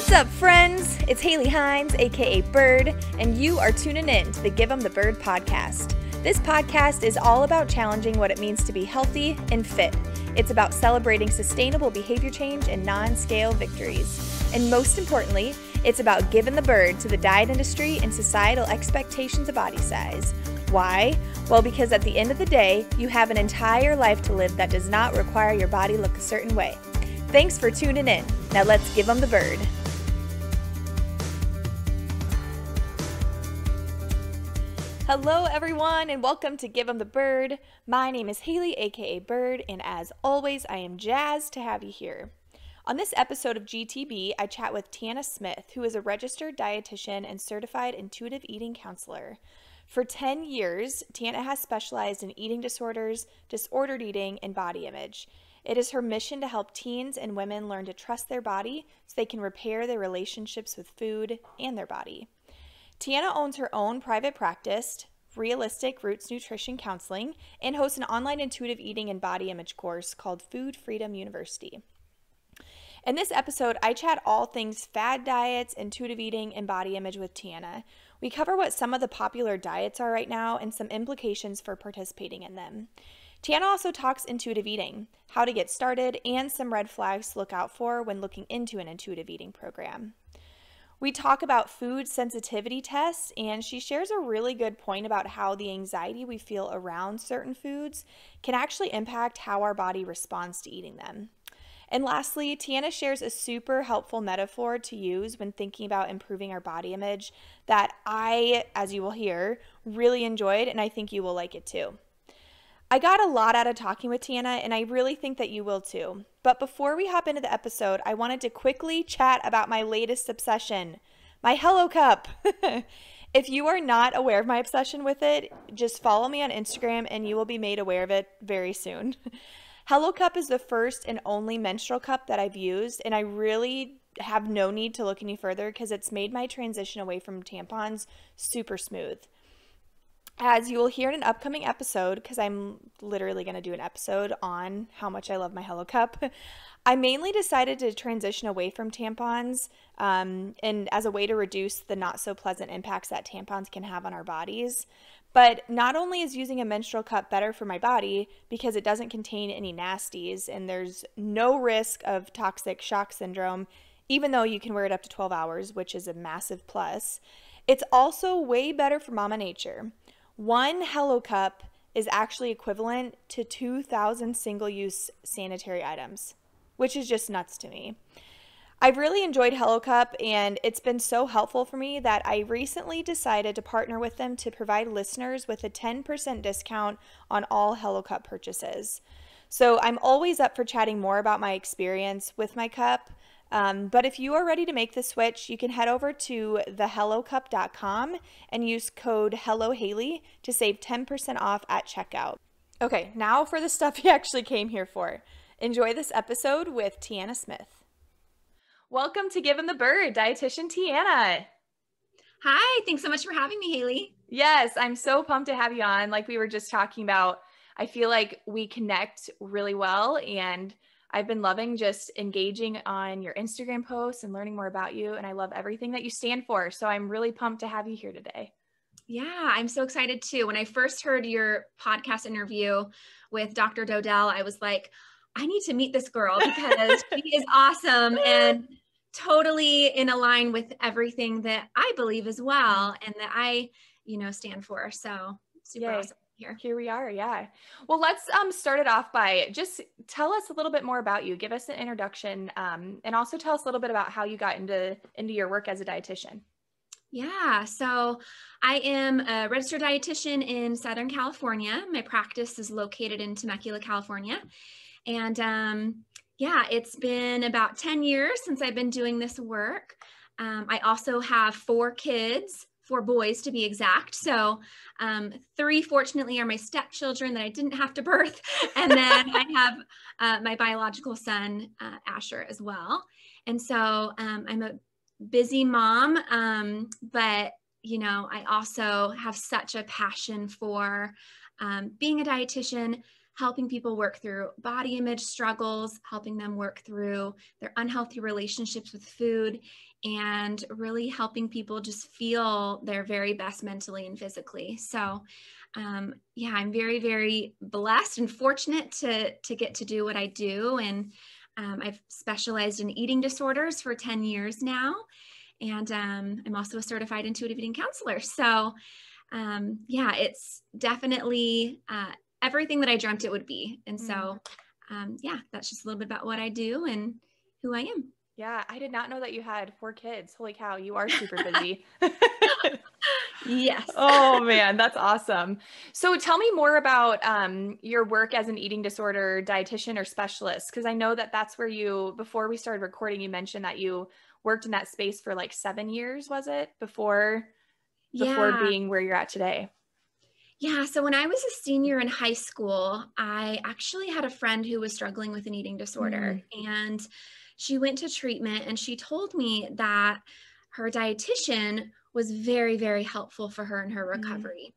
What's up, friends? It's Haley Hines, aka Bird, and you are tuning in to the Give 'em the Bird podcast. This podcast is all about challenging what it means to be healthy and fit. It's about celebrating sustainable behavior change and non-scale victories. And most importantly, it's about giving the bird to the diet industry and societal expectations of body size. Why? Well, because at the end of the day, you have an entire life to live that does not require your body look a certain way. Thanks for tuning in. Now let's give 'em the bird. Hello everyone and welcome to Give 'em the Bird. My name is Haley, aka Bird, and as always, I am jazzed to have you here. On this episode of GTB, I chat with Tianna Smith, who is a registered dietitian and certified intuitive eating counselor. For 10 years, Tianna has specialized in eating disorders, disordered eating, and body image. It is her mission to help teens and women learn to trust their body so they can repair their relationships with food and their body. Tianna owns her own private practice, Realistic Roots Nutrition Counseling, and hosts an online intuitive eating and body image course called Food Freedom University. In this episode, I chat all things fad diets, intuitive eating, and body image with Tianna. We cover what some of the popular diets are right now and some implications for participating in them. Tianna also talks intuitive eating, how to get started, and some red flags to look out for when looking into an intuitive eating program. We talk about food sensitivity tests, and she shares a really good point about how the anxiety we feel around certain foods can actually impact how our body responds to eating them. And lastly, Tianna shares a super helpful metaphor to use when thinking about improving our body image that I, as you will hear, really enjoyed, and I think you will like it too. I got a lot out of talking with Tianna, and I really think that you will too. But before we hop into the episode, I wanted to quickly chat about my latest obsession, my Hello Cup. If you are not aware of my obsession with it, just follow me on Instagram and you will be made aware of it very soon. Hello Cup is the first and only menstrual cup that I've used, and I really have no need to look any further because it's made my transition away from tampons super smooth. As you will hear in an upcoming episode, because I'm literally going to do an episode on how much I love my Hello Cup, I mainly decided to transition away from tampons and as a way to reduce the not so pleasant impacts that tampons can have on our bodies. But not only is using a menstrual cup better for my body because it doesn't contain any nasties and there's no risk of toxic shock syndrome, even though you can wear it up to 12 hours, which is a massive plus, it's also way better for Mama Nature. One Hello Cup is actually equivalent to 2,000 single-use sanitary items, which is just nuts to me. I've really enjoyed Hello Cup, and it's been so helpful for me that I recently decided to partner with them to provide listeners with a 10% discount on all Hello Cup purchases. So I'm always up for chatting more about my experience with my cup. But if you are ready to make the switch, you can head over to thehellocup.com and use code HelloHaley to save 10% off at checkout. Okay, now for the stuff you actually came here for. Enjoy this episode with Tianna Smith. Welcome to Give 'em the Bird, Dietitian Tianna. Hi, thanks so much for having me, Haley. Yes, I'm so pumped to have you on. Like we were just talking about, I feel like we connect really well, and I've been loving just engaging on your Instagram posts and learning more about you, and I love everything that you stand for. So I'm really pumped to have you here today. Yeah, I'm so excited too. When I first heard your podcast interview with Dr. Dodell, I was like, I need to meet this girl because she is awesome and totally in line with everything that I believe as well and that I, stand for. So super awesome. Here we are. Yeah. Well, let's start it off by just tell us a little bit more about you. Give us an introduction and also tell us a little bit about how you got into your work as a dietitian. Yeah. So I am a registered dietitian in Southern California. My practice is located in Temecula, California. And it's been about 10 years since I've been doing this work. I also have 4 kids. 4 boys to be exact. So 3, fortunately, are my stepchildren that I didn't have to birth. And then I have my biological son, Asher, as well. And so I'm a busy mom, but, I also have such a passion for being a dietitian, helping people work through body image struggles, helping them work through their unhealthy relationships with food, and really helping people just feel their very best mentally and physically. So yeah, I'm very, very blessed and fortunate to get to do what I do. And I've specialized in eating disorders for 10 years now. And I'm also a certified intuitive eating counselor. So yeah, it's definitely everything that I dreamt it would be. And so yeah, that's just a little bit about what I do and who I am. Yeah, I did not know that you had 4 kids. Holy cow, you are super busy. Yes. Oh man, that's awesome. So tell me more about your work as an eating disorder dietitian or specialist, because I know that that's where you, before we started recording, you mentioned that you worked in that space for like 7 years, was it? Before Yeah. being where you're at today. Yeah. So when I was a senior in high school, I actually had a friend who was struggling with an eating disorder, and she went to treatment, and she told me that her dietitian was very, very helpful for her in her recovery.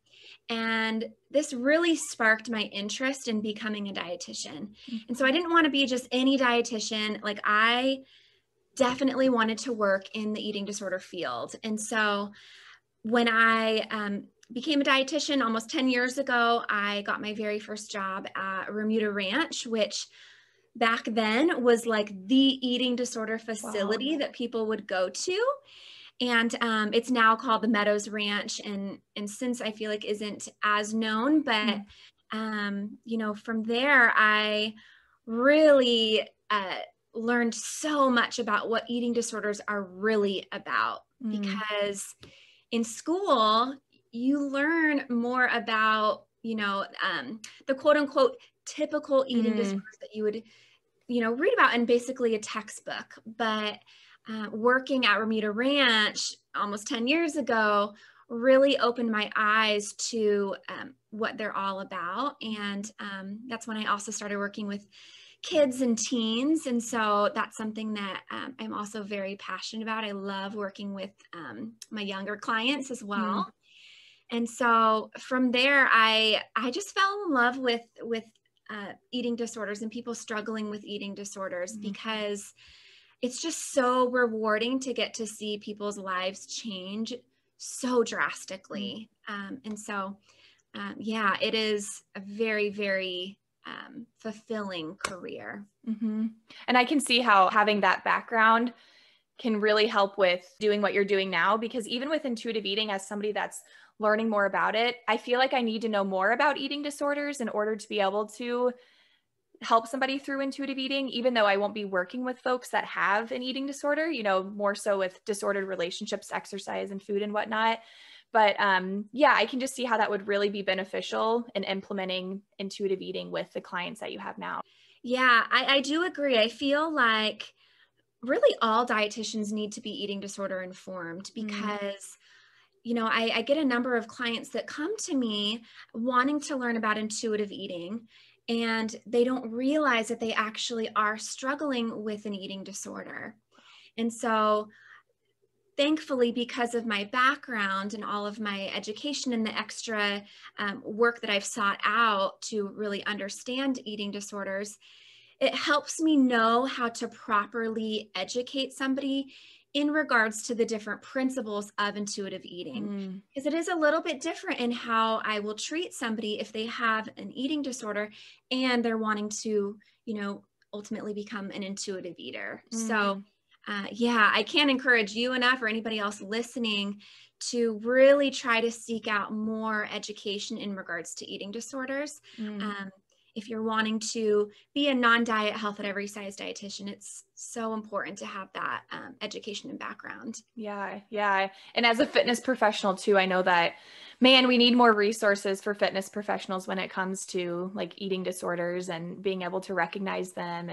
And this really sparked my interest in becoming a dietitian. And so I didn't want to be just any dietitian. Like, I definitely wanted to work in the eating disorder field. And so when I became a dietitian almost 10 years ago, I got my very first job at Remuda Ranch, which back then was like the eating disorder facility that people would go to. And it's now called the Meadows Ranch. And since I feel like isn't as known, but you know, from there, I really learned so much about what eating disorders are really about, because in school, you learn more about, you know, the quote unquote typical eating disorders that you would, you know, read about in basically a textbook. But working at Remuda Ranch almost 10 years ago really opened my eyes to what they're all about. And that's when I also started working with kids and teens. And so that's something that I'm also very passionate about. I love working with my younger clients as well. And so from there, I just fell in love with eating disorders and people struggling with eating disorders, because it's just so rewarding to get to see people's lives change so drastically. And so, yeah, it is a very, very fulfilling career. And I can see how having that background can really help with doing what you're doing now, because even with intuitive eating, as somebody that's learning more about it, I feel like I need to know more about eating disorders in order to be able to help somebody through intuitive eating, even though I won't be working with folks that have an eating disorder, you know, more so with disordered relationships, exercise and food and whatnot. But yeah, I can just see how that would really be beneficial in implementing intuitive eating with the clients that you have now. Yeah, I do agree. I feel like really all dietitians need to be eating disorder informed, because you know, I get a number of clients that come to me wanting to learn about intuitive eating, and they don't realize that they actually are struggling with an eating disorder. And so thankfully, because of my background and all of my education and the extra work that I've sought out to really understand eating disorders, it helps me know how to properly educate somebody in regards to the different principles of intuitive eating. Because it is a little bit different in how I will treat somebody if they have an eating disorder and they're wanting to, you know, ultimately become an intuitive eater. So yeah, I can't encourage you enough or anybody else listening to really try to seek out more education in regards to eating disorders. If you're wanting to be a non-diet health at every size dietitian, it's so important to have that education and background. Yeah. And as a fitness professional too, I know that, man, we need more resources for fitness professionals when it comes to like eating disorders and being able to recognize them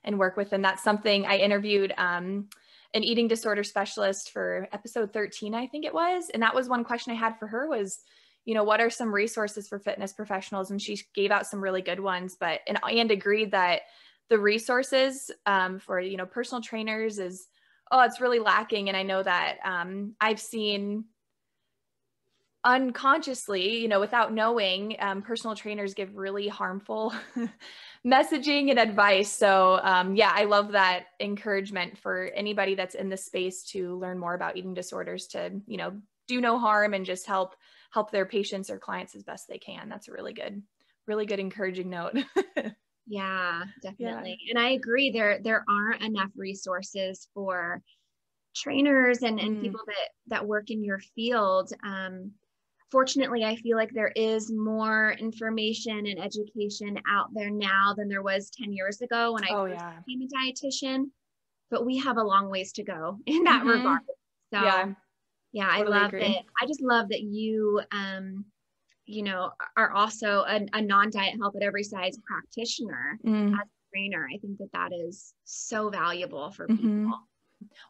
and work with them. That's something I interviewed an eating disorder specialist for episode 13, I think it was. And that was one question I had for her was, you know, what are some resources for fitness professionals? And she gave out some really good ones, and agreed that the resources for, you know, personal trainers it's really lacking. And I know that I've seen unconsciously, without knowing, personal trainers give really harmful messaging and advice. So yeah, I love that encouragement for anybody that's in this space to learn more about eating disorders, to, do no harm and just help their patients or clients as best they can. That's a really good encouraging note. Yeah, Yeah. definitely. And I agree, there aren't enough resources for trainers and people that work in your field. Fortunately, I feel like there is more information and education out there now than there was 10 years ago when I first became a dietitian, but we have a long ways to go in that regard. So yeah, totally I love agree. it. I just love that you, are also a non-diet health at every size practitioner as a trainer. I think that is so valuable for people.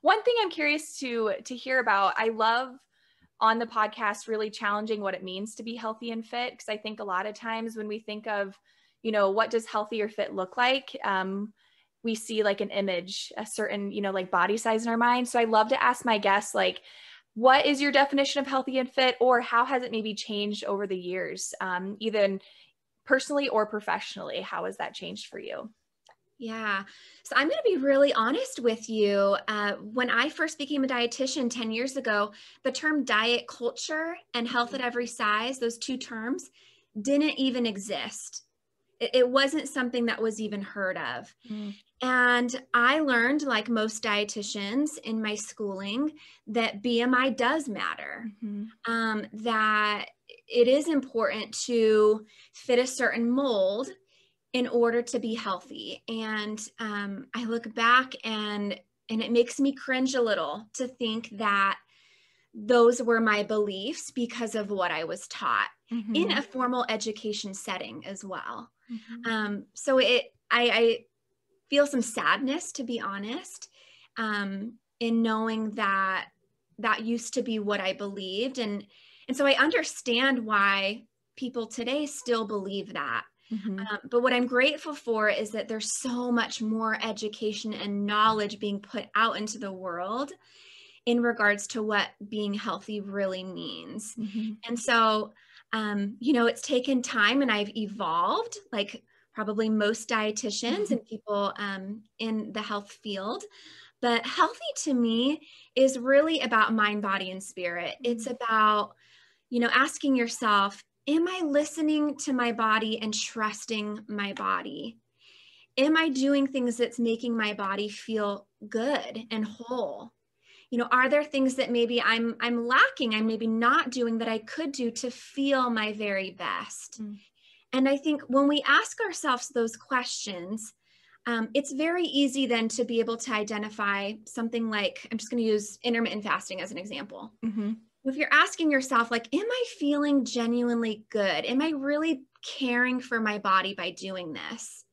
One thing I'm curious to hear about, I love on the podcast really challenging what it means to be healthy and fit, because I think a lot of times when we think of, what does healthy or fit look like, we see like an image, a certain, like body size in our mind. So I love to ask my guests, like, what is your definition of healthy and fit, or how has it maybe changed over the years, either personally or professionally? How has that changed for you? Yeah. So I'm going to be really honest with you. When I first became a dietitian 10 years ago, the term diet culture and health at every size, those two terms, didn't even exist. It wasn't something that was even heard of. And I learned, like most dietitians in my schooling, that BMI does matter, that it is important to fit a certain mold in order to be healthy. And I look back and it makes me cringe a little to think that those were my beliefs because of what I was taught in a formal education setting as well. So I feel some sadness, to be honest, in knowing that used to be what I believed. And so I understand why people today still believe that. But what I'm grateful for is that there's so much more education and knowledge being put out into the world in regards to what being healthy really means. And so, it's taken time, and I've evolved like probably most dietitians and people in the health field. But healthy to me is really about mind, body, and spirit. It's about, asking yourself, am I listening to my body and trusting my body? Am I doing things that's making my body feel good and whole? Are there things that maybe I'm lacking, I'm maybe not doing, that I could do to feel my very best? And I think when we ask ourselves those questions, it's very easy then to be able to identify something like, I'm just going to use intermittent fasting as an example. If you're asking yourself, like, am I feeling genuinely good? Am I really caring for my body by doing this?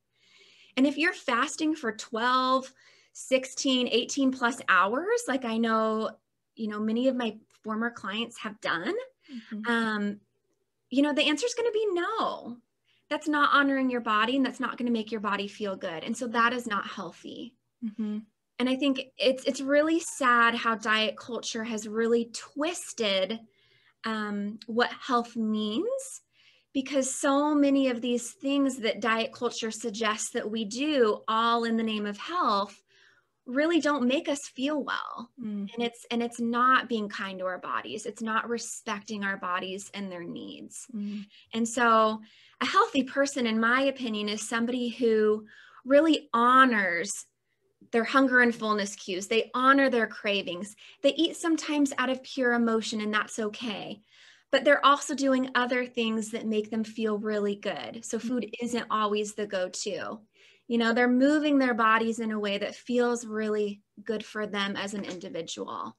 And if you're fasting for 12, 16, 18 plus hours, like I know, many of my former clients have done, the answer is going to be no. That's not honoring your body, and that's not going to make your body feel good. And so that is not healthy. And I think it's really sad how diet culture has really twisted what health means, because so many of these things that diet culture suggests that we do, all in the name of health, really don't make us feel well. And it's not being kind to our bodies. It's not respecting our bodies and their needs. And so a healthy person, in my opinion, is somebody who really honors their hunger and fullness cues. They honor their cravings. They eat sometimes out of pure emotion, and that's okay. But they're also doing other things that make them feel really good. So food isn't always the go-to. They're moving their bodies in a way that feels really good for them as an individual.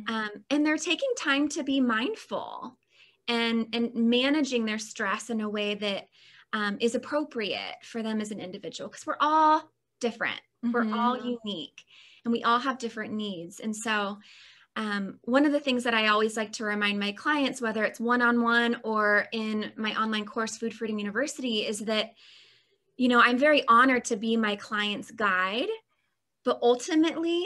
And they're taking time to be mindful and managing their stress in a way that is appropriate for them as an individual, because we're all different. We're all unique, and we all have different needs. And so one of the things that I always like to remind my clients, whether it's one-on-one or in my online course, Food Freedom University, is that, I'm very honored to be my client's guide, but ultimately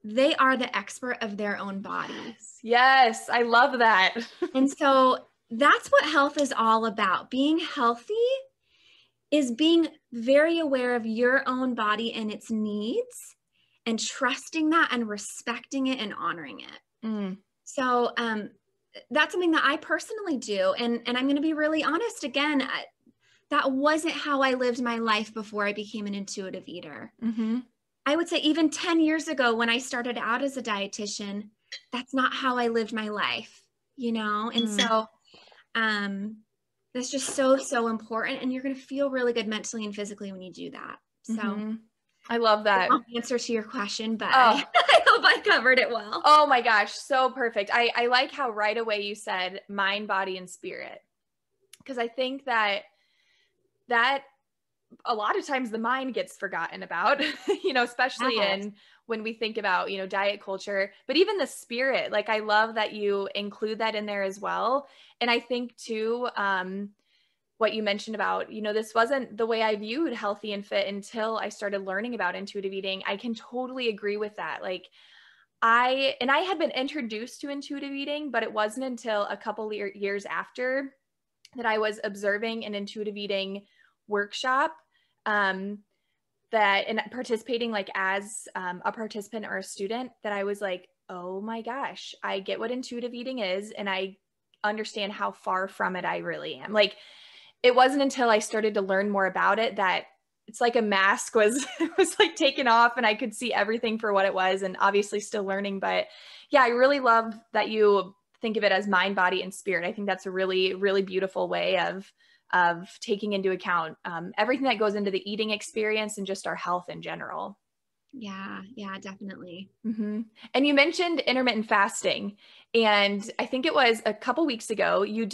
they are the expert of their own bodies. Yes, I love that. And so that's what health is all about. Being healthy is being very aware of your own body and its needs and trusting that and respecting it and honoring it. Mm. So that's something that I personally do. And I'm going to be really honest again, that wasn't how I lived my life before I became an intuitive eater. Mm-hmm. I would say even 10 years ago when I started out as a dietitian, that's not how I lived my life, you know? And so that's just so important. And you're going to feel really good mentally and physically when you do that. So I love that. Long answer to your question, but I hope I covered it well. Oh my gosh, so perfect. I like how right away you said mind, body, and spirit. Because I think that a lot of times the mind gets forgotten about, you know, especially in when we think about, you know, diet culture, but even the spirit, like I love that you include that in there as well. And I think too, what you mentioned about, you know, this wasn't the way I viewed healthy and fit until I started learning about intuitive eating. I can totally agree with that. Like I had been introduced to intuitive eating, but it wasn't until a couple years after that I was observing an intuitive eating workshop that and participating like as a participant or a student that I was like, oh my gosh, I get what intuitive eating is and I understand how far from it I really am. Like it wasn't until I started to learn more about it that it's like a mask was like taken off and I could see everything for what it was, and obviously still learning. But yeah, I really love that you think of it as mind, body, and spirit. I think that's a really, really beautiful way of taking into account everything that goes into the eating experience and just our health in general. Yeah, definitely. Mm-hmm. And you mentioned intermittent fasting, and I think it was a couple weeks ago you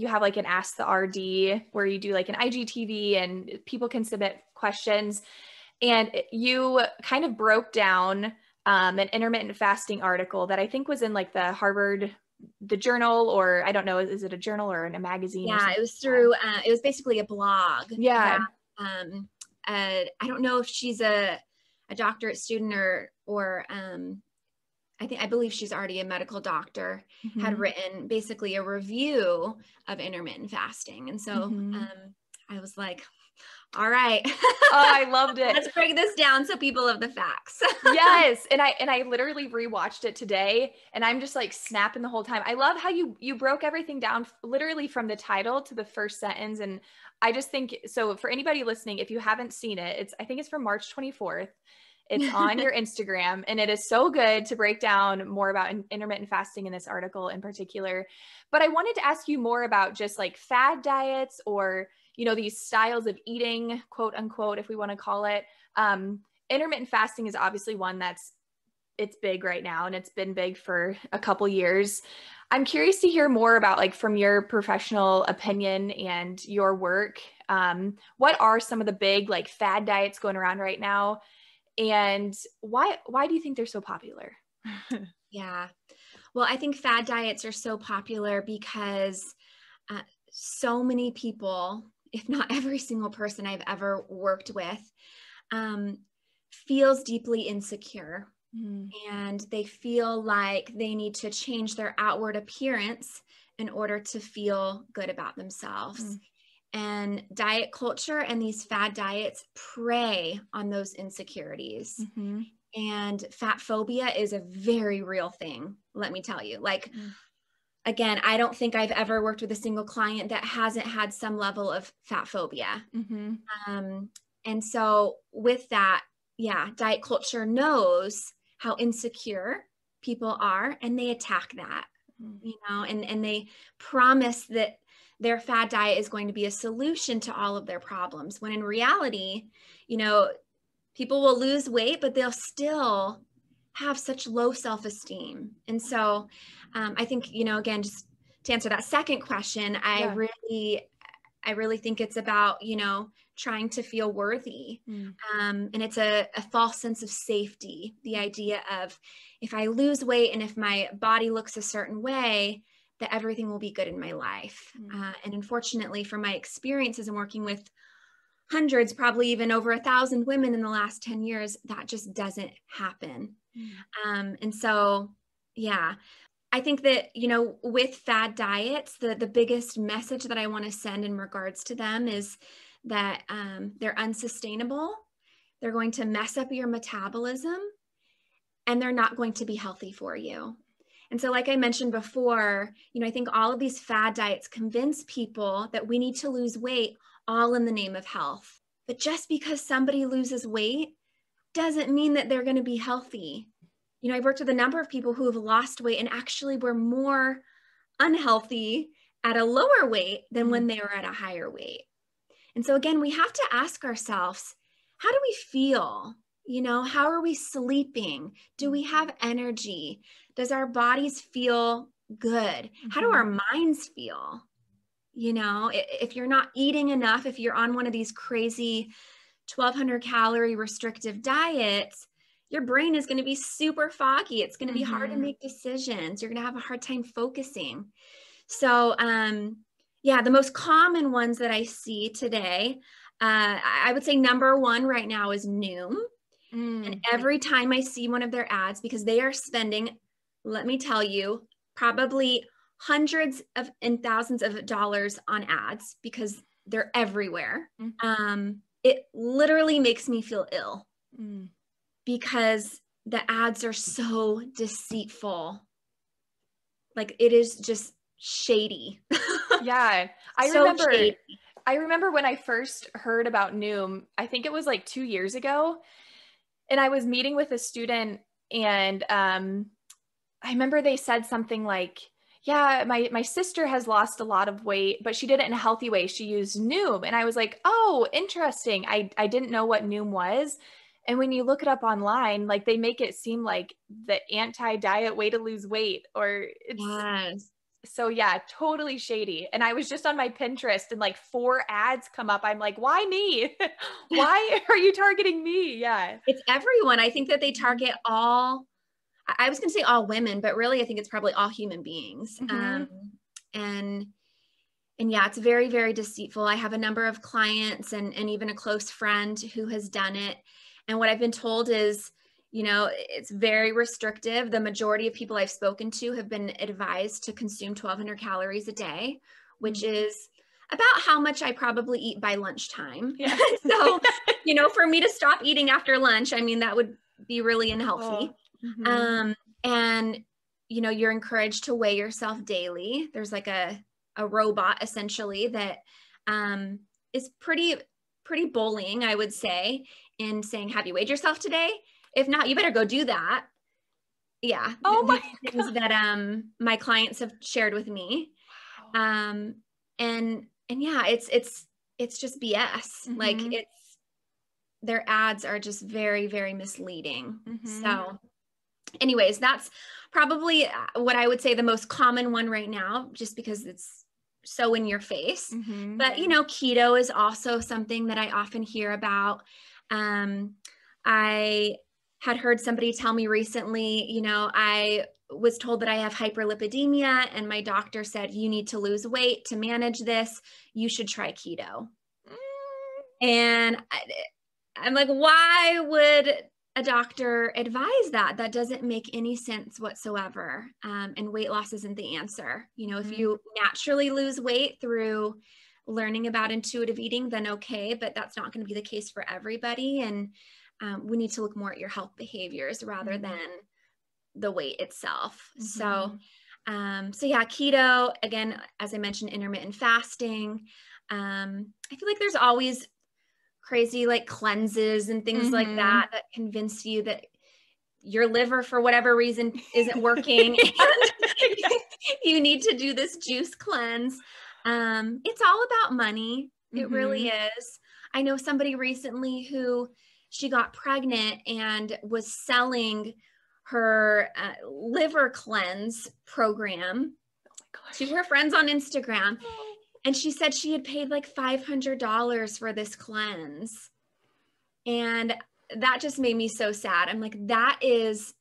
have like an Ask the RD where you do like an IGTV and people can submit questions, and you kind of broke down an intermittent fasting article that I think was in like the journal, or I don't know, is it a journal or in a magazine? Yeah, it was through, it was basically a blog. Yeah. That, I don't know if she's a doctorate student or I believe she's already a medical doctor, had written basically a review of intermittent fasting. And so I was like, all right. Oh, I loved it. Let's break this down so people have the facts. Yes. And I literally rewatched it today and I'm just like snapping the whole time. I love how you broke everything down literally from the title to the first sentence. And I just think, so for anybody listening, if you haven't seen it, I think it's from March 24th. It's on your Instagram, and it is so good to break down more about intermittent fasting in this article in particular. But I wanted to ask you more about just like fad diets, or, you know, these styles of eating, quote unquote, if we want to call it. Intermittent fasting is obviously one it's big right now, and it's been big for a couple years. I'm curious to hear more about, like, from your professional opinion and your work, what are some of the big like fad diets going around right now? And why do you think they're so popular? Yeah. Well, I think fad diets are so popular because so many people, if not every single person I've ever worked with, feels deeply insecure. And they feel like they need to change their outward appearance in order to feel good about themselves. And diet culture and these fad diets prey on those insecurities. And fat phobia is a very real thing, let me tell you. Like, again, I don't think I've ever worked with a single client that hasn't had some level of fat phobia. And so with that, yeah, diet culture knows how insecure people are, and they attack that, you know, and they promise that their fad diet is going to be a solution to all of their problems, when in reality, you know, people will lose weight, but they'll still have such low self-esteem. And so I think, you know, again, just to answer that second question, I really think it's about, you know, trying to feel worthy. And it's a false sense of safety. The idea of, if I lose weight and if my body looks a certain way, that everything will be good in my life. And unfortunately, from my experiences in working with hundreds, probably even over 1,000 women in the last 10 years, that just doesn't happen. And so, yeah, I think that, with fad diets, the biggest message that I want to send in regards to them is that they're unsustainable. They're going to mess up your metabolism, and they're not going to be healthy for you. And so, like I mentioned before, I think all of these fad diets convince people that we need to lose weight all in the name of health. But just because somebody loses weight doesn't mean that they're going to be healthy. I've worked with a number of people who have lost weight and actually were more unhealthy at a lower weight than when they were at a higher weight. And so again, we have to ask ourselves, how do we feel? How are we sleeping? Do we have energy? Does our bodies feel good? How do our minds feel? If you're not eating enough, if you're on one of these crazy 1,200 calorie restrictive diets, your brain is going to be super foggy. It's going to be hard to make decisions. You're going to have a hard time focusing. So, the most common ones that I see today, I would say number one right now is Noom. And every time I see one of their ads, because they are spending, let me tell you, probably hundreds of and thousands of dollars on ads because they're everywhere. It literally makes me feel ill because the ads are so deceitful. Like, it is just shady. Yeah. I remember when I first heard about Noom, I think it was like 2 years ago, and I was meeting with a student, and I remember they said something like, yeah, my sister has lost a lot of weight, but she did it in a healthy way. She used Noom. And I was like, oh, interesting. I didn't know what Noom was. And when you look it up online, like, they make it seem like the anti-diet way to lose weight, or it's so, yeah, totally shady. And I was just on my Pinterest and like 4 ads come up. I'm like, why me? Why are you targeting me? Yeah. It's everyone. I think that they target all, I was going to say all women, but really I think it's probably all human beings. And yeah, it's very, very deceitful. I have a number of clients and even a close friend who has done it. And what I've been told is, it's very restrictive. The majority of people I've spoken to have been advised to consume 1,200 calories a day, which is about how much I probably eat by lunchtime. Yeah. So, for me to stop eating after lunch, I mean, that would be really unhealthy. And, you're encouraged to weigh yourself daily. There's like a robot essentially that is pretty bullying, I would say, in saying, have you weighed yourself today? If not, you better go do that. Yeah. Oh my things God. that my clients have shared with me. And yeah, it's just BS. Like, their ads are just very, very misleading. So anyways, that's probably what I would say the most common one right now, just because it's so in your face. But, keto is also something that I often hear about. I had heard somebody tell me recently, I was told that I have hyperlipidemia, and my doctor said, you need to lose weight to manage this. You should try keto. And I'm like, why would a doctor advise that? That doesn't make any sense whatsoever. And weight loss isn't the answer. If you naturally lose weight through learning about intuitive eating, then okay, but that's not going to be the case for everybody. And we need to look more at your health behaviors rather than the weight itself. So yeah, keto, again, as I mentioned, intermittent fasting. I feel like there's always crazy like cleanses and things like that convince you that your liver, for whatever reason, isn't working and you need to do this juice cleanse. It's all about money. It really is. I know somebody recently who she got pregnant and was selling her liver cleanse program to her friends on Instagram. And she said she had paid like $500 for this cleanse. And that just made me so sad. I'm like, that is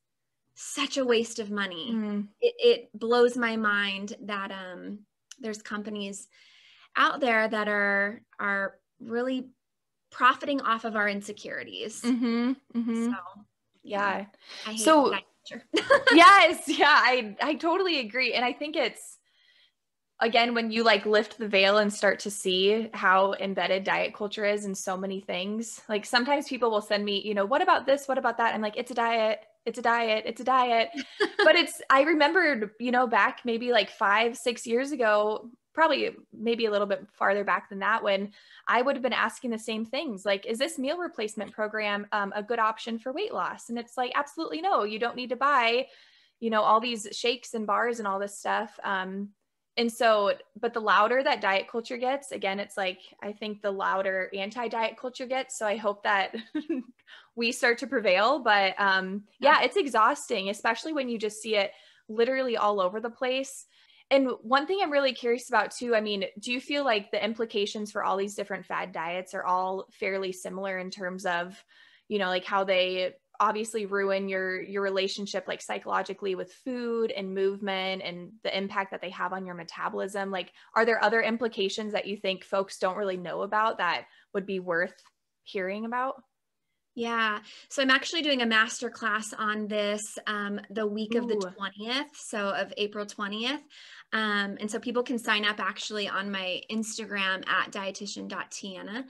such a waste of money. It blows my mind that there's companies out there that are really profiting off of our insecurities. Mm-hmm. Mm-hmm. So Yeah. I hate So diet culture. yes, yeah, I totally agree. And I think it's, again, when you like lift the veil and start to see how embedded diet culture is in so many things, like sometimes people will send me, what about this? What about that? I'm like, it's a diet. It's a diet. It's a diet. But I remembered, back maybe like 5-6 years ago, probably maybe a little bit farther back than that, when I would have been asking the same things. Like, is this meal replacement program a good option for weight loss? And it's like, absolutely no, you don't need to buy, all these shakes and bars and all this stuff. And so, but the louder that diet culture gets, again, it's like, I think the louder anti-diet culture gets. So I hope that we start to prevail. But yeah, it's exhausting, especially when you just see it literally all over the place. And one thing I'm really curious about too, I mean, do you feel like the implications for all these different fad diets are all fairly similar in terms of, like how they obviously ruin your relationship, like psychologically, with food and movement and the impact that they have on your metabolism? Like, are there other implications that you think folks don't really know about that would be worth hearing about? Yeah. So I'm actually doing a master class on this the week of the Ooh. 20th, so of April 20th. And so people can sign up actually on my Instagram at dietitian.tianna.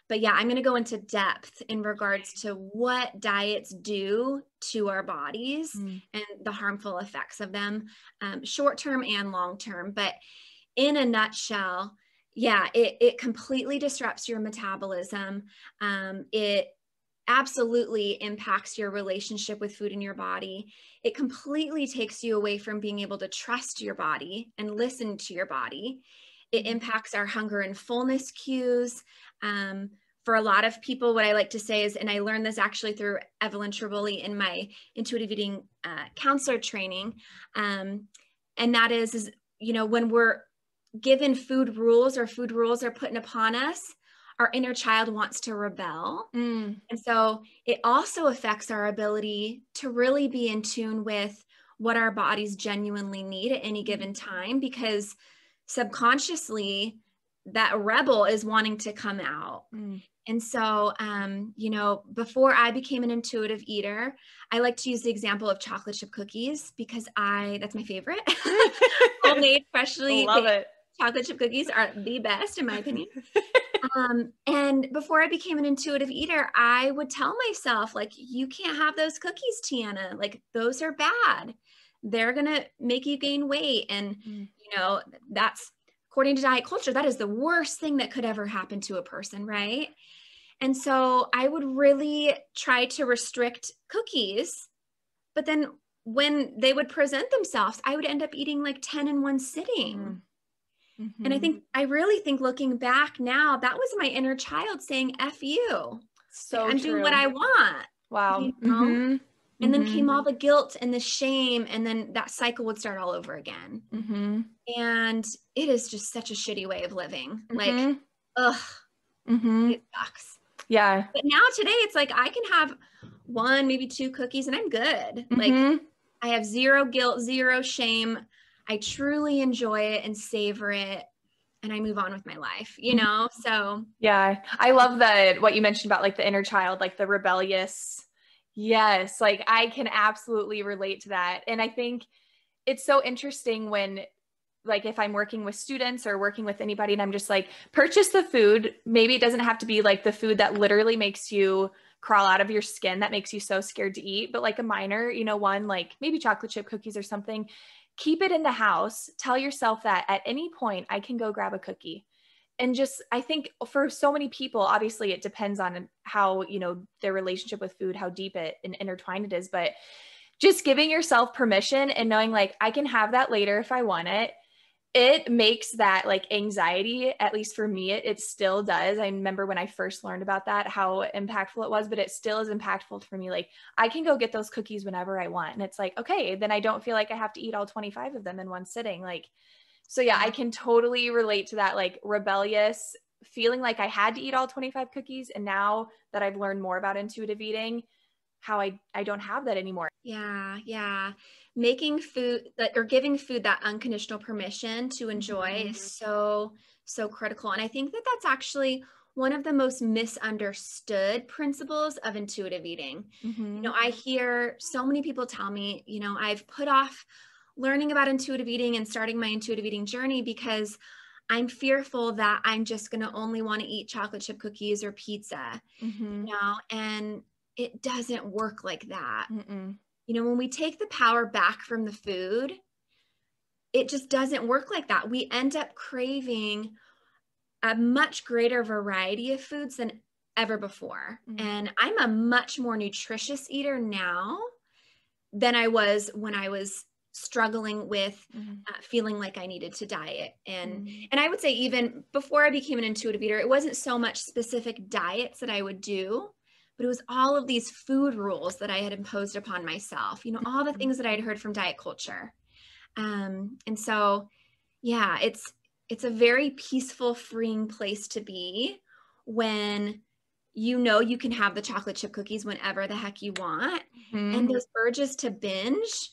But yeah, I'm going to go into depth in regards to what diets do to our bodies and the harmful effects of them, short term and long term. But in a nutshell, yeah, it completely disrupts your metabolism. It absolutely impacts your relationship with food in your body. It completely takes you away from being able to trust your body and listen to your body. It impacts our hunger and fullness cues. For a lot of people, what I like to say is, and I learned this actually through Evelyn Triboli in my intuitive eating counselor training, and that is, when we're given food rules or food rules are put upon us, our inner child wants to rebel. And so it also affects our ability to really be in tune with what our bodies genuinely need at any given time, because subconsciously that rebel is wanting to come out. And so, before I became an intuitive eater, I like to use the example of chocolate chip cookies because that's my favorite. Homemade, freshly Love baked it. chocolate chip cookies are the best, in my opinion. And before I became an intuitive eater, I would tell myself, like, you can't have those cookies, Tianna. Like, those are bad. They're going to make you gain weight. And, that's, according to diet culture, that is the worst thing that could ever happen to a person, right? And so I would really try to restrict cookies. But then when they would present themselves, I would end up eating like 10 in one sitting. And I really think looking back now, that was my inner child saying, F you. So like, I'm true. doing what I want. Wow. And then came all the guilt and the shame. And then that cycle would start all over again. And it is just such a shitty way of living. Like, ugh, it sucks. Yeah. But now today it's like, I can have 1, maybe 2 cookies and I'm good. Like, I have zero guilt, zero shame. I truly enjoy it and savor it, and I move on with my life, So yeah, I love what you mentioned about like the inner child, like the rebellious. Yes. Like I can absolutely relate to that. And I think it's so interesting when, like, if I'm working with students or working with anybody and I'm just like, purchase the food. Maybe it doesn't have to be like the food that literally makes you crawl out of your skin, that makes you so scared to eat, but like a minor, one, like maybe chocolate chip cookies or something. Keep it in the house. Tell yourself that at any point I can go grab a cookie. And just, I think for so many people, obviously it depends on how, their relationship with food, how deep and intertwined it is, but just giving yourself permission and knowing like, I can have that later if I want it. It makes that like anxiety, at least for me, it still does. I remember when I first learned about that, how impactful it was, but it still is impactful for me. Like I can go get those cookies whenever I want. And it's like, okay, then I don't feel like I have to eat all 25 of them in one sitting. Like, so yeah, I can totally relate to that, like rebellious feeling like I had to eat all 25 cookies. And now that I've learned more about intuitive eating, how I don't have that anymore. Yeah. Yeah. Making food or giving food that unconditional permission to enjoy is so, so critical. And I think that that's actually one of the most misunderstood principles of intuitive eating. I hear so many people tell me, I've put off learning about intuitive eating and starting my intuitive eating journey because I'm fearful that I'm just going to only want to eat chocolate chip cookies or pizza, and it doesn't work like that. When we take the power back from the food, it just doesn't work like that. We end up craving a much greater variety of foods than ever before. And I'm a much more nutritious eater now than I was when I was struggling with feeling like I needed to diet. And I would say even before I became an intuitive eater, it wasn't so much specific diets that I would do, but it was all of these food rules that I had imposed upon myself, all the things that I'd heard from diet culture. And so, yeah, it's a very peaceful, freeing place to be when you can have the chocolate chip cookies whenever the heck you want. And those urges to binge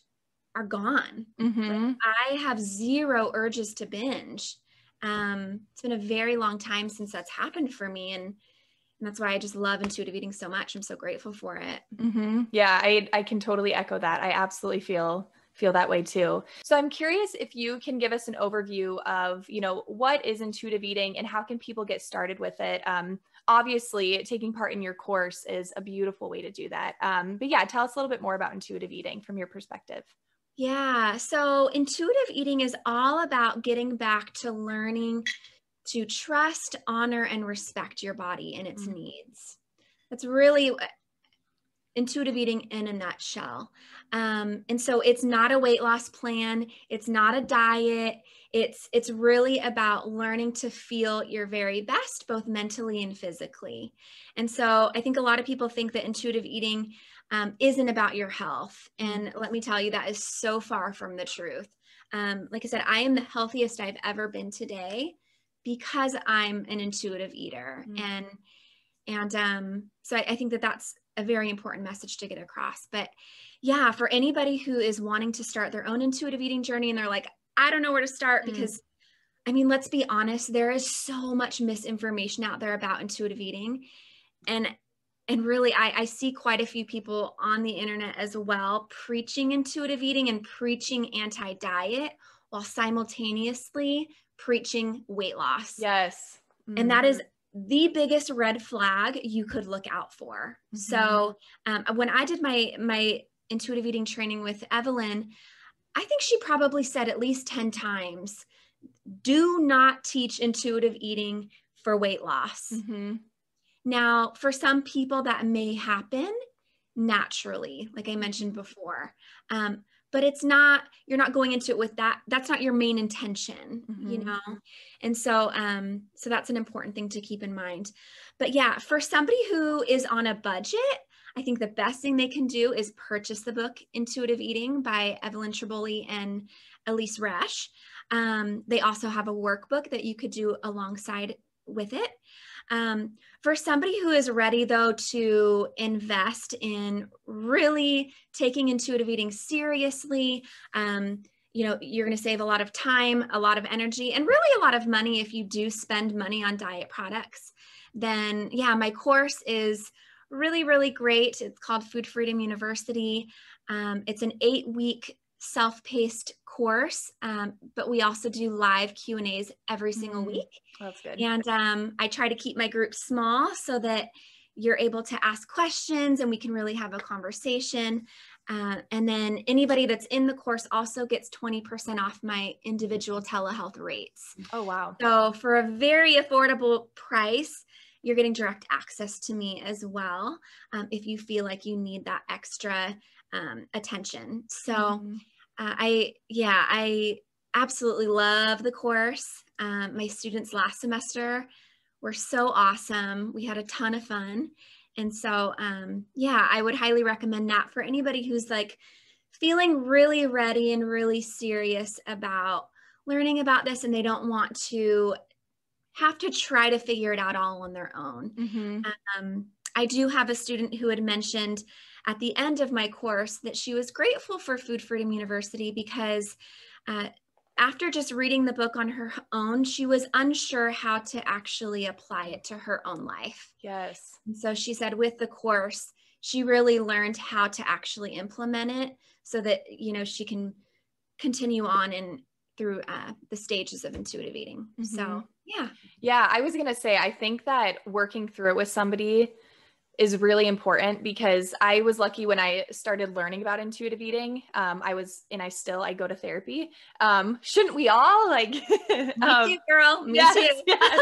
are gone. Like, I have zero urges to binge. It's been a very long time since that's happened for me. And that's why I just love intuitive eating so much. I'm so grateful for it. Yeah, I can totally echo that. I absolutely feel that way too. So I'm curious if you can give us an overview of, what is intuitive eating and how can people get started with it? Obviously, taking part in your course is a beautiful way to do that. But yeah, tell us a little bit more about intuitive eating from your perspective. Yeah, so intuitive eating is all about getting back to learning to trust, honor, and respect your body and its needs. That's really intuitive eating in a nutshell. And so it's not a weight loss plan. It's not a diet. It's really about learning to feel your very best, both mentally and physically. And so I think a lot of people think that intuitive eating isn't about your health. And let me tell you, that is so far from the truth. Like I said, I am the healthiest I've ever been today because I'm an intuitive eater. And so I think that that's a very important message to get across. But yeah, for anybody who is wanting to start their own intuitive eating journey and they're like, I don't know where to start, because let's be honest, there is so much misinformation out there about intuitive eating. And really, I see quite a few people on the internet as well preaching intuitive eating and preaching anti-diet while simultaneously preaching weight loss. Yes. And that is the biggest red flag you could look out for. So when I did my intuitive eating training with Evelyn, I think she probably said at least 10 times, do not teach intuitive eating for weight loss. Now, for some people that may happen naturally, like I mentioned before, but you're not going into it with that's not your main intention, And so, so that's an important thing to keep in mind. But yeah, for somebody who is on a budget, I think the best thing they can do is purchase the book Intuitive Eating by Evelyn Tribole and Elise Resch. They also have a workbook that you could do alongside with it. For somebody who is ready, though, to invest in really taking intuitive eating seriously, you're going to save a lot of time, a lot of energy, and really a lot of money if you do spend money on diet products. Then, yeah, my course is really, really great. It's called Food Freedom University. It's an 8-week self-paced course, but we also do live Q&As every single week. That's good. And I try to keep my group small so that you're able to ask questions and we can really have a conversation. And then anybody that's in the course also gets 20% off my individual telehealth rates. Oh, wow. So for a very affordable price, you're getting direct access to me as well, if you feel like you need that extra attention. So I absolutely love the course. My students last semester were so awesome. We had a ton of fun. And so, I would highly recommend that for anybody who's like feeling really ready and really serious about learning about this, and they don't want to have to try to figure it out all on their own. I do have a student who had mentioned at the end of my course that she was grateful for Food Freedom University because after just reading the book on her own, she was unsure how to actually apply it to her own life. Yes. And so she said with the course, she really learned how to actually implement it so that, she can continue on and through the stages of intuitive eating. Mm-hmm. So, yeah. Yeah, I was going to say, I think that working through it with somebody is really important, because I was lucky when I started learning about intuitive eating. I go to therapy. Shouldn't we all? Like, Me too, girl. Me too. Yes.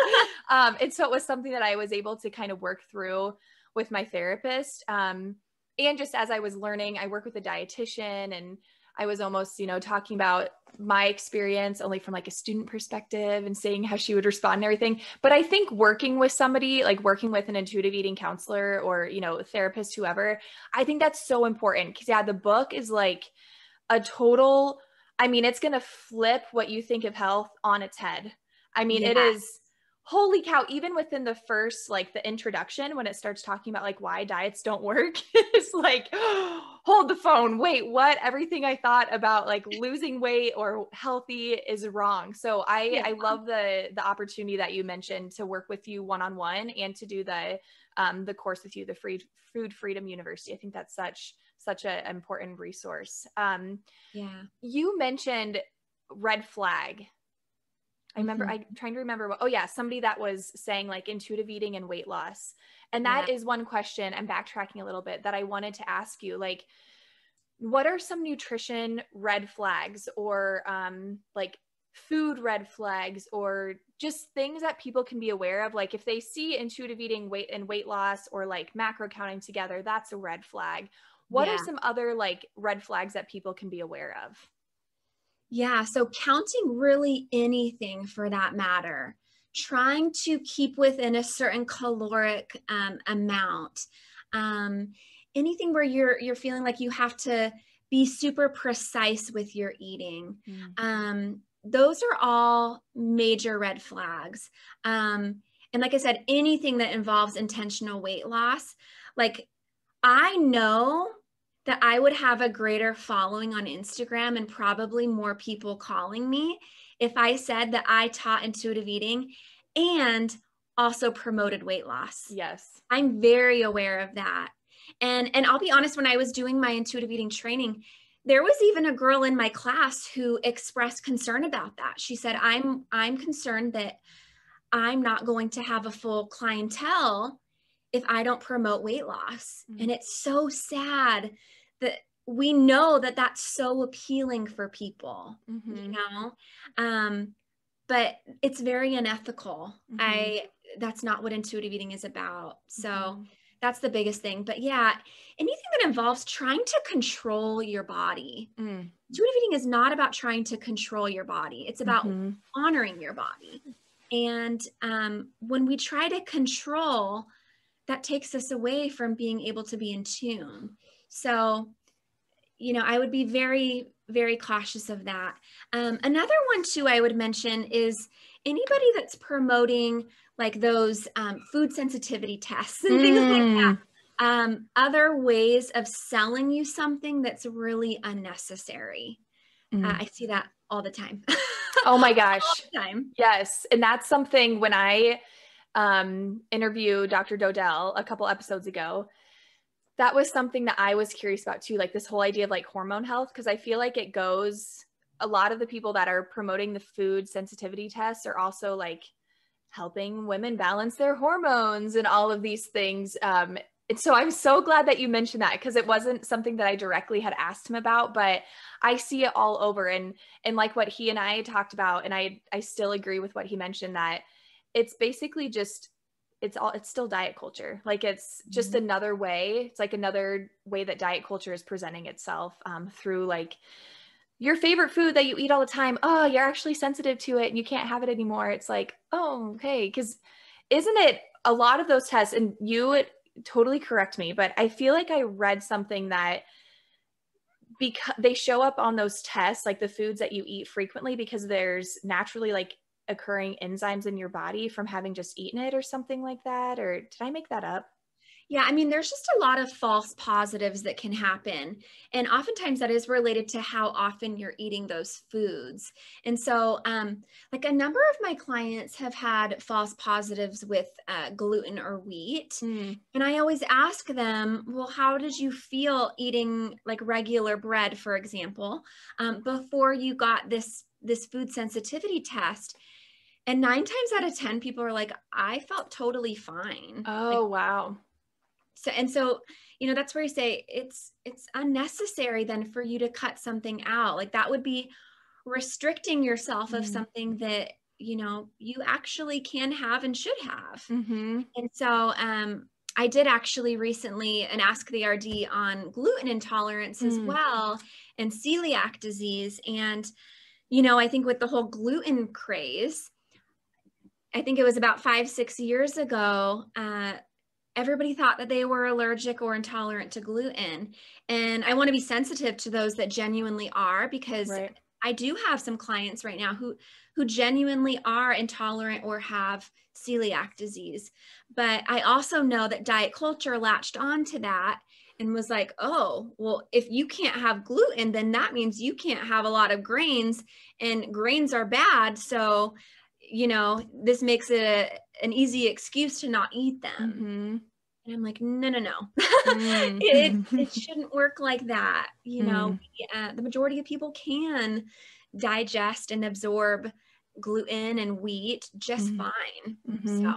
And so it was something that I was able to kind of work through with my therapist. And just as I was learning, I work with a dietitian, and I was almost, talking about my experience only from like a student perspective and seeing how she would respond and everything. But I think working with somebody, like working with an intuitive eating counselor or, therapist, whoever, I think that's so important, because the book is like a total, it's going to flip what you think of health on its head. It is, holy cow, even within the first, like the introduction, when it starts talking about like why diets don't work, it's like, hold the phone. Wait, what? Everything I thought about like losing weight or healthy is wrong. So I love the opportunity that you mentioned to work with you one-on-one and to do the course with you, the Food Freedom University. I think that's such an important resource. You mentioned red flag. I'm trying to remember somebody that was saying like intuitive eating and weight loss. And that is one question, I'm backtracking a little bit, that I wanted to ask you. Like, what are some nutrition red flags, or like food red flags, or just things that people can be aware of? Like if they see intuitive eating, weight loss, or like macro counting together, that's a red flag. What are some other like red flags that people can be aware of? Yeah, so counting really anything for that matter, trying to keep within a certain caloric amount, anything where you're feeling like you have to be super precise with your eating. Those are all major red flags. And like I said, anything that involves intentional weight loss, like I know that I would have a greater following on Instagram and probably more people calling me if I said that I taught intuitive eating and also promoted weight loss. Yes. I'm very aware of that. And I'll be honest, when I was doing my intuitive eating training, there was even a girl in my class who expressed concern about that. She said, I'm concerned that I'm not going to have a full clientele if I don't promote weight loss. And it's so sad that we know that that's so appealing for people, but it's very unethical. That's not what intuitive eating is about. So that's the biggest thing. But yeah, anything that involves trying to control your body. Intuitive eating is not about trying to control your body. It's about honoring your body. And when we try to control, that takes us away from being able to be in tune. So, I would be very, very cautious of that. Another one too, I would mention is anybody that's promoting like those food sensitivity tests and things like that. Other ways of selling you something that's really unnecessary. I see that all the time. Oh my gosh. All the time. Yes. And that's something when I interviewed Dr. Dodell a couple episodes ago, that was something that I was curious about too, like this whole idea of like hormone health, because I feel like a lot of the people that are promoting the food sensitivity tests are also like helping women balance their hormones and all of these things. And so I'm so glad that you mentioned that, because it wasn't something that I directly had asked him about, but I see it all over. And like what he and I talked about, and I still agree with what he mentioned, that it's basically just, it's still diet culture. Like it's just another way. It's like another way that diet culture is presenting itself through like your favorite food that you eat all the time. Oh, you're actually sensitive to it and you can't have it anymore. It's like, oh, okay. Because isn't it a lot of those tests, and you totally correct me, but I feel like I read something that because they show up on those tests, like the foods that you eat frequently, because there's naturally like occurring enzymes in your body from having just eaten it or something like that. Or did I make that up? Yeah, I mean, there's just a lot of false positives that can happen. And oftentimes that is related to how often you're eating those foods. And so, like a number of my clients have had false positives with gluten or wheat. Mm. And I always ask them, well, how did you feel eating like regular bread, for example, before you got this food sensitivity test? And 9 times out of 10, people are like, I felt totally fine. Like, Oh, wow. so that's where you say it's unnecessary then for you to cut something out. Like that would be restricting yourself of Mm. something that you actually can have and should have. Mm-hmm. And so I did actually recently an Ask the RD on gluten intolerance as Mm. well, and celiac disease. And I think with the whole gluten craze, I think it was about 5-6 years ago, everybody thought that they were allergic or intolerant to gluten. And I want to be sensitive to those that genuinely are, because Right. I do have some clients right now who genuinely are intolerant or have celiac disease. But I also know that diet culture latched onto that and was like, oh, well, if you can't have gluten, then that means you can't have a lot of grains, and grains are bad. So, this makes it an easy excuse to not eat them. Mm-hmm. And I'm like, no, no, no. Mm. It shouldn't work like that. Mm. The majority of people can digest and absorb gluten and wheat just Mm. fine. So, Mm-hmm.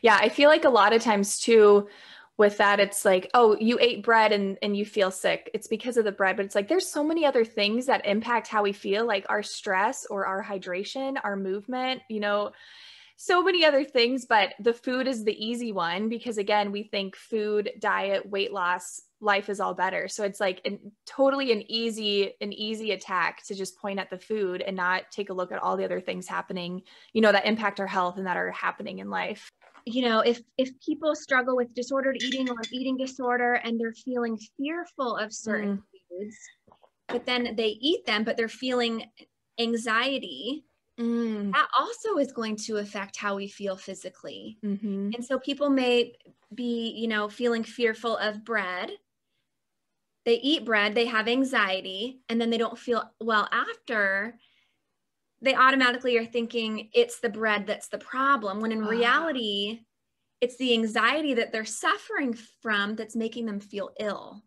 Yeah, I feel like a lot of times too with that, it's like, oh, you ate bread and you feel sick. It's because of the bread, but it's like there's so many other things that impact how we feel, like our stress or our hydration, our movement, so many other things, but the food is the easy one because again, we think food, diet, weight loss, life is all better. So it's like totally an easy attack to just point at the food and not take a look at all the other things happening, that impact our health and that are happening in life. if people struggle with disordered eating or eating disorder and they're feeling fearful of certain Mm. foods, but then they eat them, but they're feeling anxiety, Mm. that also is going to affect how we feel physically. Mm-hmm. And so people may be, feeling fearful of bread. They eat bread, they have anxiety, and then they don't feel well after. They automatically are thinking it's the bread that's the problem, when in reality, it's the anxiety that they're suffering from that's making them feel ill.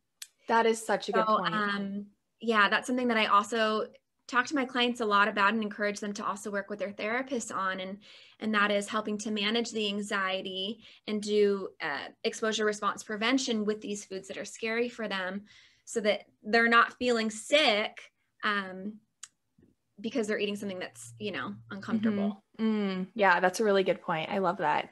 That is such a good So, point. yeah, that's something that I also talk to my clients a lot about and encourage them to also work with their therapists on. And that is helping to manage the anxiety and do exposure response prevention with these foods that are scary for them, so that they're not feeling sick because they're eating something that's, uncomfortable. Mm-hmm. Yeah, that's a really good point. I love that.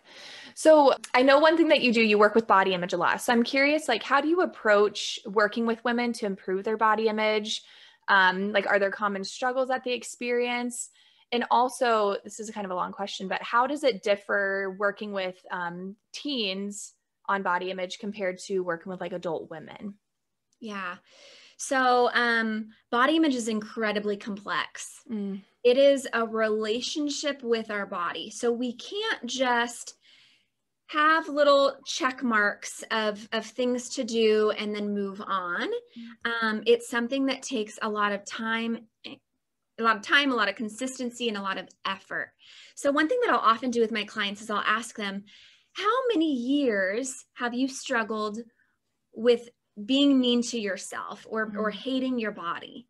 So I know one thing that you work with body image a lot. So I'm curious, like, how do you approach working with women to improve their body image? Like, are there common struggles that they experience? And also, this is kind of a long question, but how does it differ working with teens on body image compared to working with like adult women? Yeah. So body image is incredibly complex. Mm. It is a relationship with our body. So we can't just have little check marks of things to do and then move on. It's something that takes a lot of time, a lot of consistency, and a lot of effort. So one thing that I'll often do with my clients is I'll ask them, how many years have you struggled with being mean to yourself or hating your body?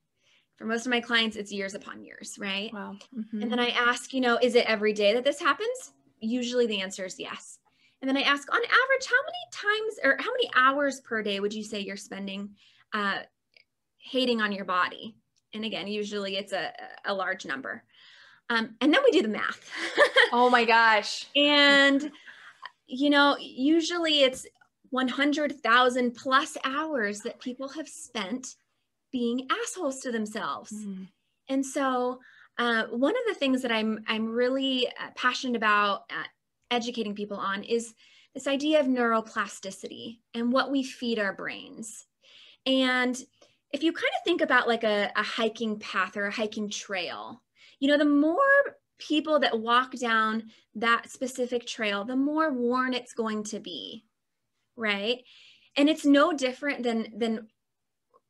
For most of my clients, it's years upon years, right? Wow. And Mm-hmm. then I ask, is it every day that this happens? Usually the answer is yes. And then I ask, on average, how many times or how many hours per day would you say you're spending hating on your body? And again, usually it's a large number. And then we do the math. Oh my gosh. And, usually it's 100,000 plus hours that people have spent being assholes to themselves. Mm. And so one of the things that I'm really passionate about educating people on is this idea of neuroplasticity and what we feed our brains. And if you kind of think about like a hiking path or a hiking trail, the more people that walk down that specific trail, the more worn it's going to be. right? And it's no different than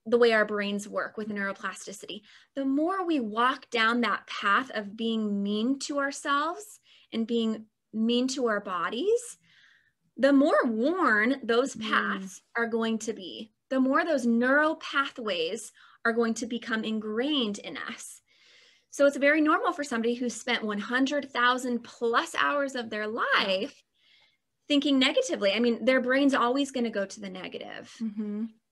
the way our brains work with neuroplasticity. The more we walk down that path of being mean to ourselves and being mean to our bodies, the more worn those paths are going to be, the more those neural pathways are going to become ingrained in us. So it's very normal for somebody who spent 100,000 plus hours of their life thinking negatively. I mean, their brain's always going to go to the negative.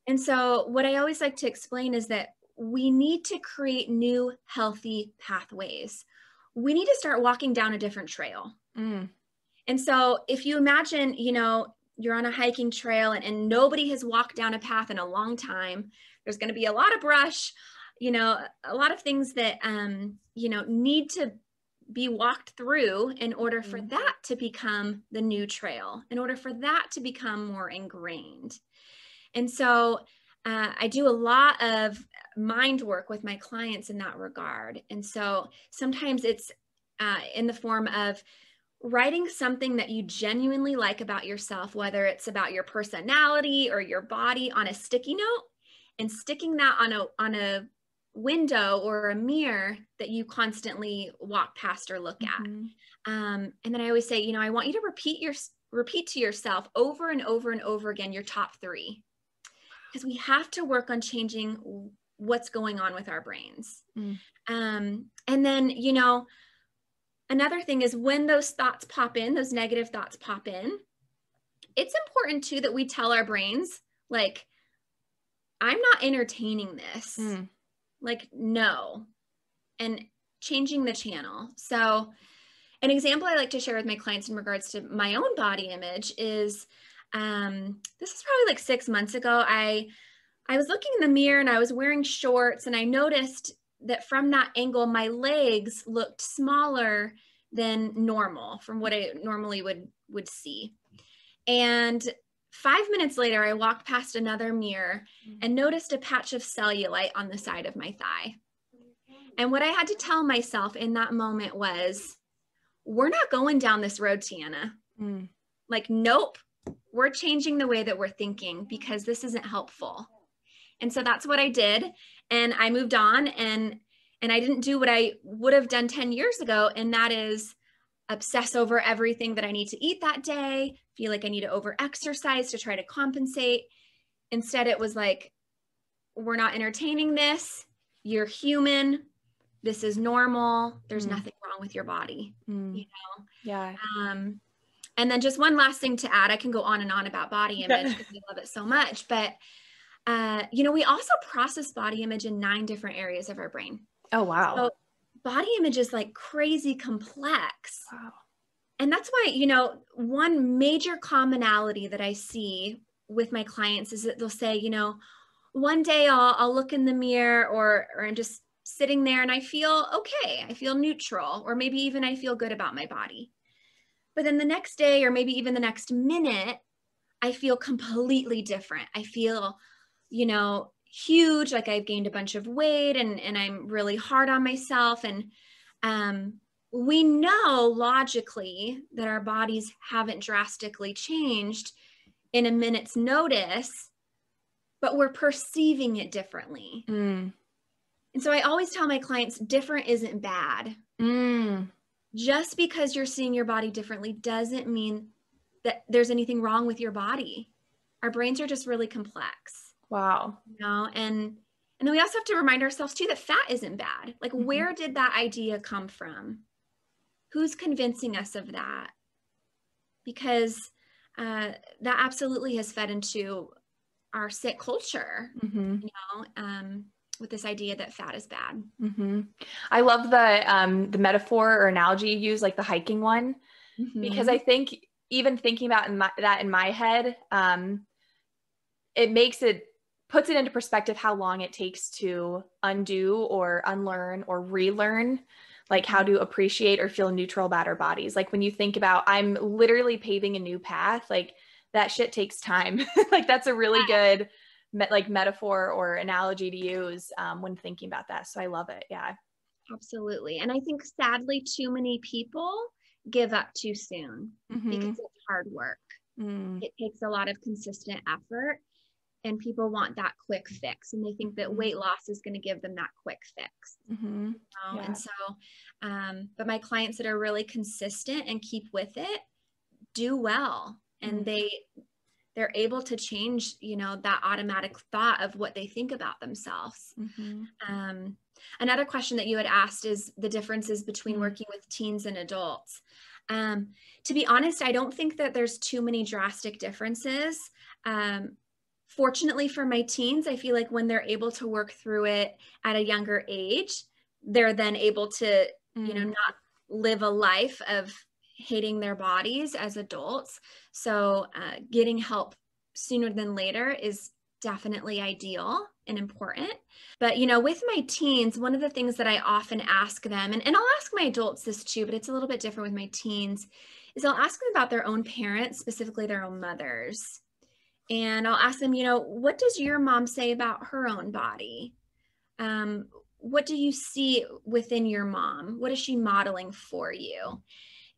And so what I always like to explain is that we need to create new healthy pathways. We need to start walking down a different trail. And so if you imagine, you know, you're on a hiking trail and nobody has walked down a path in a long time, there's going to be a lot of brush, you know, a lot of things that, you know, need to be walked through in order for that to become the new trail, in order for that to become more ingrained. And so I do a lot of mind work with my clients in that regard. And so sometimes it's in the form of writing something that you genuinely like about yourself, whether it's about your personality or your body, on a sticky note, and sticking that on a window or a mirror that you constantly walk past or look at. And then I always say, you know, I want you to repeat to yourself over and over and over again your top 3, because we have to work on changing what's going on with our brains. And then, you know, another thing is when those thoughts pop in, those negative thoughts pop in, it's important too that we tell our brains, like, I'm not entertaining this. Like, no. And changing the channel. So an example I like to share with my clients in regards to my own body image is, this is probably like 6 months ago. I was looking in the mirror and I was wearing shorts, and I noticed that from that angle, my legs looked smaller than normal from what I normally would see. And 5 minutes later, I walked past another mirror and noticed a patch of cellulite on the side of my thigh. And what I had to tell myself in that moment was, we're not going down this road, Tianna. Like, nope, we're changing the way that we're thinking, because this isn't helpful. And so that's what I did. And I moved on, and I didn't do what I would have done 10 years ago. And that is obsess over everything that I need to eat that day, feel like I need to over exercise to try to compensate. Instead, it was like, we're not entertaining this. You're human. This is normal. There's nothing wrong with your body, you know? Yeah. And then just one last thing to add, I can go on and on about body image because we love it so much, but you know, we also process body image in 9 different areas of our brain. Oh, wow. So body image is like crazy complex. Wow. And that's why, you know, one major commonality that I see with my clients is that they'll say, you know, one day I'll look in the mirror or I'm just sitting there and I feel okay. I feel neutral, or maybe even I feel good about my body. But then the next day, or maybe even the next minute, I feel completely different. I feel, you know, huge, like I've gained a bunch of weight and I'm really hard on myself. And we know logically that our bodies haven't drastically changed in a minute's notice, but we're perceiving it differently. And so I always tell my clients, different isn't bad. Just because you're seeing your body differently doesn't mean that there's anything wrong with your body. Our brains are just really complex. Wow. You know, and then we also have to remind ourselves too that fat isn't bad. Like, where did that idea come from? Who's convincing us of that? Because that absolutely has fed into our sick culture, you know, with this idea that fat is bad. I love the metaphor or analogy you use, like the hiking one, because I think even thinking about that in my head, it puts it into perspective how long it takes to undo or unlearn or relearn, like how to appreciate or feel neutral about our bodies. Like when you think about, I'm literally paving a new path, like that shit takes time. Like that's a really good like metaphor or analogy to use when thinking about that. So I love it. Yeah. Absolutely. And I think sadly too many people give up too soon because it's hard work. It takes a lot of consistent effort, and people want that quick fix, and they think that weight loss is going to give them that quick fix. Yeah. And so, but my clients that are really consistent and keep with it do well, and they're able to change, that automatic thought of what they think about themselves. Another question that you had asked is the differences between working with teens and adults. To be honest, I don't think that there's too many drastic differences. Fortunately for my teens, I feel like when they're able to work through it at a younger age, they're then able to, not live a life of hating their bodies as adults. So getting help sooner than later is definitely ideal and important. But, with my teens, one of the things that I often ask them, and I'll ask my adults this too, but it's a little bit different with my teens, is I'll ask them about their own parents, specifically their own mothers. And I'll ask them, what does your mom say about her own body? What do you see within your mom? What is she modeling for you?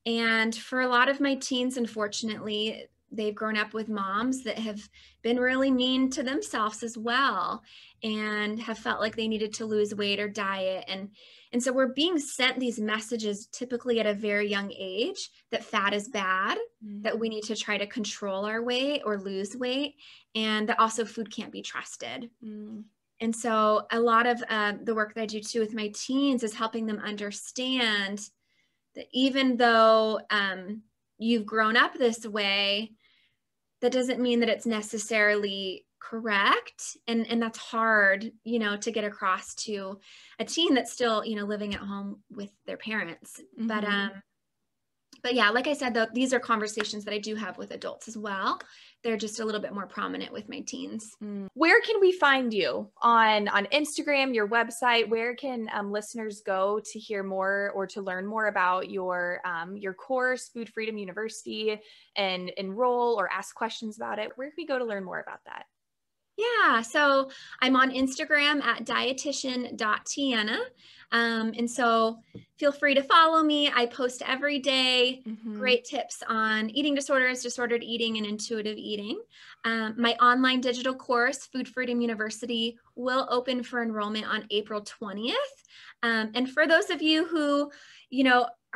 And for a lot of my teens, unfortunately, they've grown up with moms that have been really mean to themselves as well, and have felt like they needed to lose weight or diet. And so we're being sent these messages typically at a very young age that fat is bad, that we need to try to control our weight or lose weight, and that also food can't be trusted. And so a lot of the work that I do too with my teens is helping them understand that even though you've grown up this way, that doesn't mean that it's necessarily correct. And that's hard, to get across to a teen that's still, living at home with their parents. But yeah, like I said, though, these are conversations that I do have with adults as well. They're just a little bit more prominent with my teens. Where can we find you? On Instagram, your website? Where can listeners go to hear more or to learn more about your course, Food Freedom University, and enroll or ask questions about it? Where can we go to learn more about that? Yeah, so I'm on Instagram at dietitian.tianna. And so feel free to follow me. I post every day great tips on eating disorders, disordered eating, and intuitive eating. My online digital course, Food Freedom University, will open for enrollment on April 20th. And for those of you who,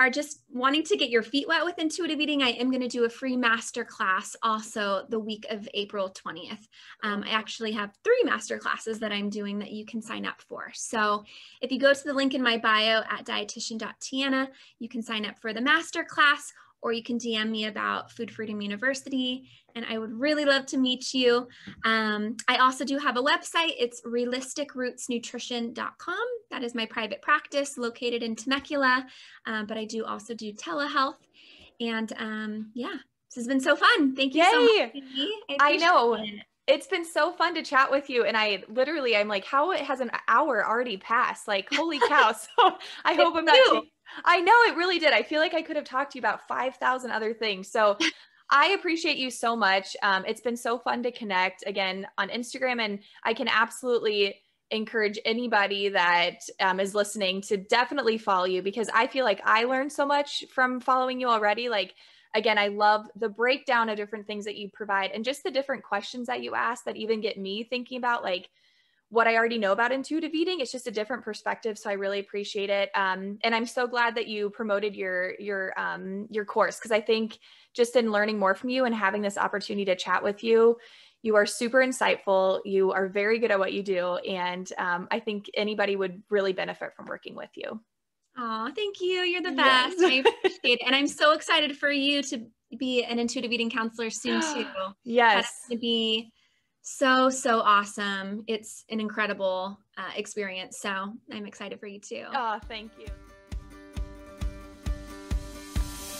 are just wanting to get your feet wet with intuitive eating, I am going to do a free master class also the week of April 20th. I actually have 3 master classes that I'm doing that you can sign up for. So if you go to the link in my bio at dietitian.tianna, you can sign up for the master class, or you can DM me about Food Freedom University, and I would really love to meet you. I also do have a website. It's realisticrootsnutrition.com. That is my private practice located in Temecula, but I do also do telehealth. And yeah, this has been so fun. Thank you so much. I know. It's been so fun to chat with you. And I'm like, how has an hour already passed? Like, holy cow. So I hope I'm not I know it really did. I feel like I could have talked to you about 5,000 other things. So I appreciate you so much. It's been so fun to connect again on Instagram, and I can absolutely encourage anybody that is listening to definitely follow you, because I feel like I learned so much from following you already. Like, again, I love the breakdown of different things that you provide, and just the different questions that you ask that even get me thinking about like what I already know about intuitive eating. It's just a different perspective. So I really appreciate it. And I'm so glad that you promoted your course, because I think just in learning more from you and having this opportunity to chat with you, you are super insightful. You are very good at what you do. And I think anybody would really benefit from working with you. Oh, thank you. You're the best. Yes. I appreciate it. And I'm so excited for you to be an intuitive eating counselor soon too. Yes. That's going to be so awesome. It's an incredible experience. So I'm excited for you too. Oh, thank you.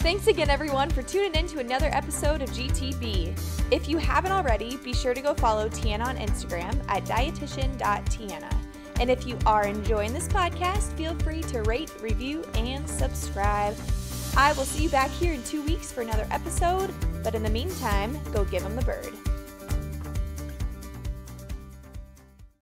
Thanks again, everyone, for tuning in to another episode of GTB. If you haven't already, be sure to go follow Tianna on Instagram at dietitian.tianna. And if you are enjoying this podcast, feel free to rate, review, and subscribe. I will see you back here in 2 weeks for another episode. But in the meantime, go give them the bird.